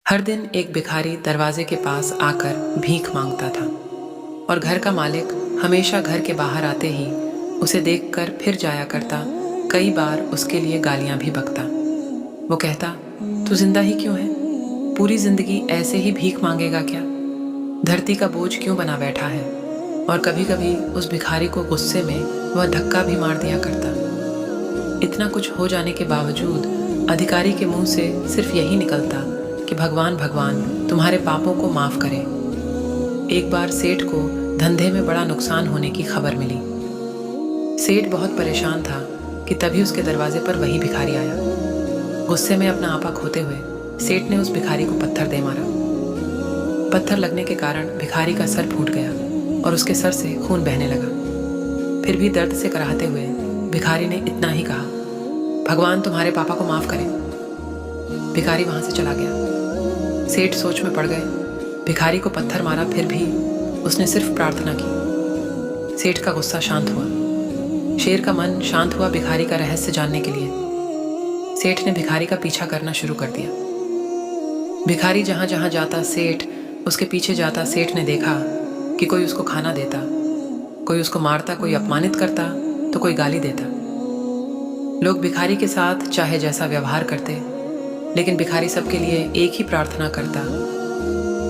हर दिन एक भिखारी दरवाजे के पास आकर भीख मांगता था और घर का मालिक हमेशा घर के बाहर आते ही उसे देखकर फिर जाया करता। कई बार उसके लिए गालियां भी बकता। वो कहता, तू जिंदा ही क्यों है? पूरी जिंदगी ऐसे ही भीख मांगेगा क्या? धरती का बोझ क्यों बना बैठा है? और कभी कभी उस भिखारी को गुस्से में वह धक्का भी मार दिया करता। इतना कुछ हो जाने के बावजूद अधिकारी के मुंह से सिर्फ यही निकलता कि भगवान भगवान तुम्हारे पापों को माफ करे। एक बार सेठ को धंधे में बड़ा नुकसान होने की खबर मिली। सेठ बहुत परेशान था कि तभी उसके दरवाजे पर वही भिखारी आया। गुस्से में अपना आपा खोते हुए सेठ ने उस भिखारी को पत्थर दे मारा। पत्थर लगने के कारण भिखारी का सर फूट गया और उसके सर से खून बहने लगा। फिर भी दर्द से कराहते हुए भिखारी ने इतना ही कहा, भगवान तुम्हारे पापा को माफ करे। भिखारी वहां से चला गया। सेठ सोच में पड़ गए। भिखारी को पत्थर मारा, फिर भी उसने सिर्फ प्रार्थना की। सेठ का गुस्सा शांत हुआ। शेर का मन शांत हुआ भिखारी का रहस्य जानने के लिए। सेठ ने भिखारी का पीछा करना शुरू कर दिया। भिखारी जहां जहां जाता सेठ उसके पीछे जाता। सेठ ने देखा कि कोई उसको खाना देता, कोई उसको मारता, कोई अपमानित करता तो कोई गाली देता। लोग भिखारी के साथ चाहे जैसा व्यवहार करते, लेकिन भिखारी सबके लिए एक ही प्रार्थना करता,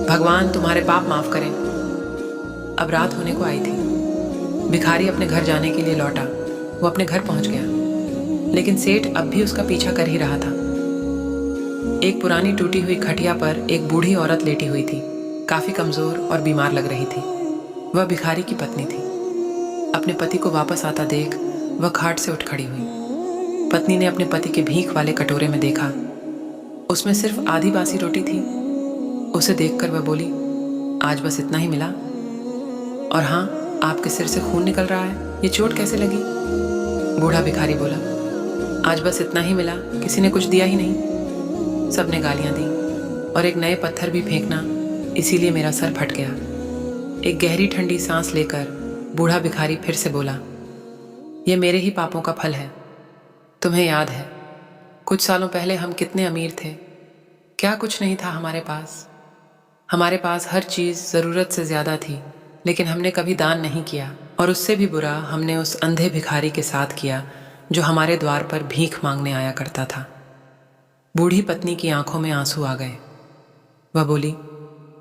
भगवान तुम्हारे पाप माफ करें। अब रात होने को आई थी। भिखारी अपने घर जाने के लिए लौटा। वो अपने घर पहुंच गया, लेकिन सेठ अब भी उसका पीछा कर ही रहा था। एक पुरानी टूटी हुई खटिया पर एक बूढ़ी औरत लेटी हुई थी। काफी कमजोर और बीमार लग रही थी। वह भिखारी की पत्नी थी। अपने पति को वापस आता देख वह खाट से उठ खड़ी हुई। पत्नी ने अपने पति के भीख वाले कटोरे में देखा, उसमें सिर्फ आधी बासी रोटी थी। उसे देखकर वह बोली, आज बस इतना ही मिला? और हाँ, आपके सिर से खून निकल रहा है, ये चोट कैसे लगी? बूढ़ा भिखारी बोला, आज बस इतना ही मिला, किसी ने कुछ दिया ही नहीं। सबने गालियां दी और एक नए पत्थर भी फेंकना, इसीलिए मेरा सर फट गया। एक गहरी ठंडी सांस लेकर बूढ़ा भिखारी फिर से बोला, ये मेरे ही पापों का फल है। तुम्हें याद है कुछ सालों पहले हम कितने अमीर थे? क्या कुछ नहीं था हमारे पास। हमारे पास हर चीज़ ज़रूरत से ज़्यादा थी, लेकिन हमने कभी दान नहीं किया। और उससे भी बुरा हमने उस अंधे भिखारी के साथ किया जो हमारे द्वार पर भीख मांगने आया करता था। बूढ़ी पत्नी की आंखों में आंसू आ गए। वह बोली,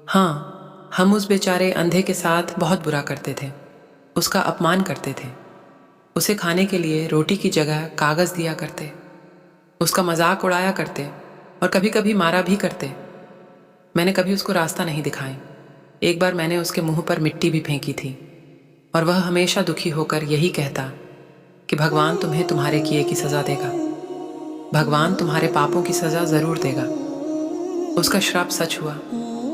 हाँ, हम उस बेचारे अंधे के साथ बहुत बुरा करते थे, उसका अपमान करते थे। उसे खाने के लिए रोटी की जगह कागज़ दिया करते, उसका मजाक उड़ाया करते और कभी कभी मारा भी करते। मैंने कभी उसको रास्ता नहीं दिखाया। एक बार मैंने उसके मुंह पर मिट्टी भी फेंकी थी और वह हमेशा दुखी होकर यही कहता कि भगवान तुम्हें तुम्हारे किए की सज़ा देगा, भगवान तुम्हारे पापों की सज़ा ज़रूर देगा। उसका श्राप सच हुआ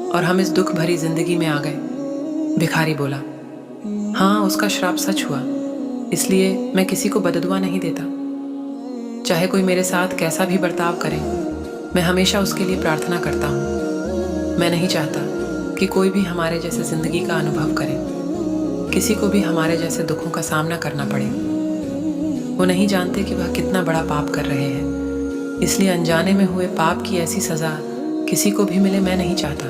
और हम इस दुख भरी जिंदगी में आ गए। भिखारी बोला, हाँ, उसका श्राप सच हुआ, इसलिए मैं किसी को बददुआ नहीं देता। चाहे कोई मेरे साथ कैसा भी बर्ताव करे, मैं हमेशा उसके लिए प्रार्थना करता हूँ। मैं नहीं चाहता कि कोई भी हमारे जैसे ज़िंदगी का अनुभव करे, किसी को भी हमारे जैसे दुखों का सामना करना पड़े। वो नहीं जानते कि वह कितना बड़ा पाप कर रहे हैं, इसलिए अनजाने में हुए पाप की ऐसी सज़ा किसी को भी मिले मैं नहीं चाहता।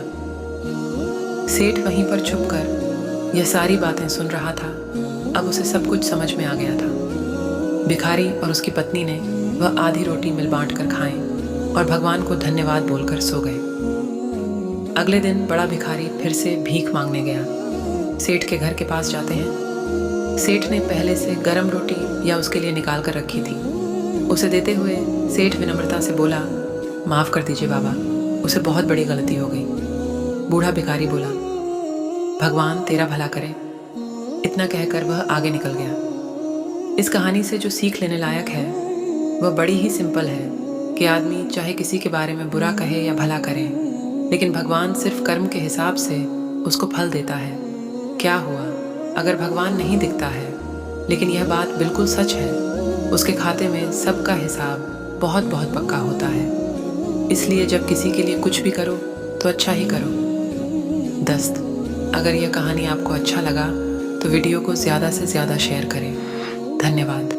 सेठ वहीं पर छुपकर यह सारी बातें सुन रहा था। अब उसे सब कुछ समझ में आ गया था। भिखारी और उसकी पत्नी ने वह आधी रोटी मिल बांट कर खाएं और भगवान को धन्यवाद बोलकर सो गए। अगले दिन बड़ा भिखारी फिर से भीख मांगने गया। सेठ के घर के पास जाते हैं। सेठ ने पहले से गरम रोटी या उसके लिए निकाल कर रखी थी। उसे देते हुए सेठ विनम्रता से बोला, माफ़ कर दीजिए बाबा, उसे बहुत बड़ी गलती हो गई। बूढ़ा भिखारी बोला, भगवान तेरा भला करे। इतना कहकर वह आगे निकल गया। इस कहानी से जो सीख लेने लायक है वह बड़ी ही सिंपल है कि आदमी चाहे किसी के बारे में बुरा कहे या भला करे, लेकिन भगवान सिर्फ कर्म के हिसाब से उसको फल देता है। क्या हुआ अगर भगवान नहीं दिखता है, लेकिन यह बात बिल्कुल सच है, उसके खाते में सबका हिसाब बहुत बहुत पक्का होता है। इसलिए जब किसी के लिए कुछ भी करो तो अच्छा ही करो। दोस्त, अगर यह कहानी आपको अच्छा लगा तो वीडियो को ज़्यादा से ज़्यादा शेयर करें। धन्यवाद।